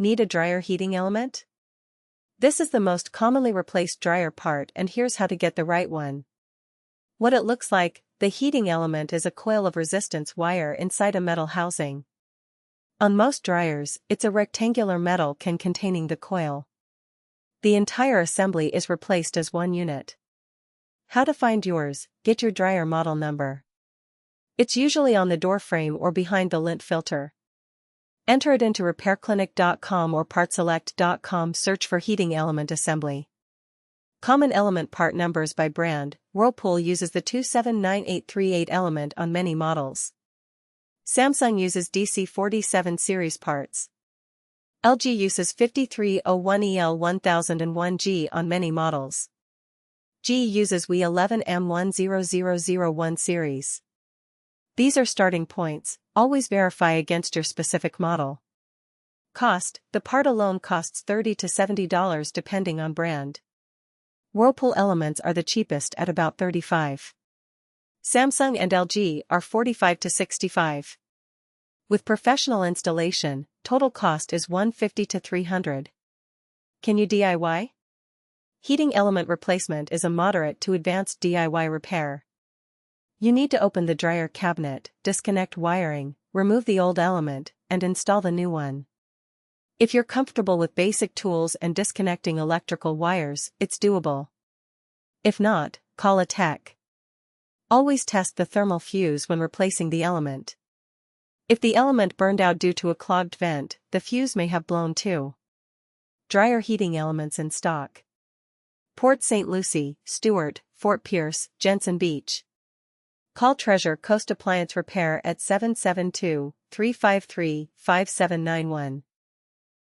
Need a dryer heating element? This is the most commonly replaced dryer part, and here's how to get the right one. What it looks like: the heating element is a coil of resistance wire inside a metal housing. On most dryers, it's a rectangular metal can containing the coil. The entire assembly is replaced as one unit. How to find yours: get your dryer model number. It's usually on the door frame or behind the lint filter. Enter it into repairclinic.com or partselect.com. Search for heating element assembly. Common element part numbers by brand: Whirlpool uses the 279838 element on many models. Samsung uses DC47 series parts. LG uses 5301EL1001G on many models. G uses WE11M10001 series. These are starting points, always verify against your specific model. Cost: the part alone costs $30 to $70 depending on brand. Whirlpool elements are the cheapest at about $35. Samsung and LG are $45 to $65. With professional installation, total cost is $150 to $300. Can you DIY? Heating element replacement is a moderate to advanced DIY repair. You need to open the dryer cabinet, disconnect wiring, remove the old element, and install the new one. If you're comfortable with basic tools and disconnecting electrical wires, it's doable. If not, call a tech. Always test the thermal fuse when replacing the element. If the element burned out due to a clogged vent, the fuse may have blown too. Dryer heating elements in stock: Port St. Lucie, Stewart, Fort Pierce, Jensen Beach. Call Treasure Coast Appliance Repair at 772-353-5791.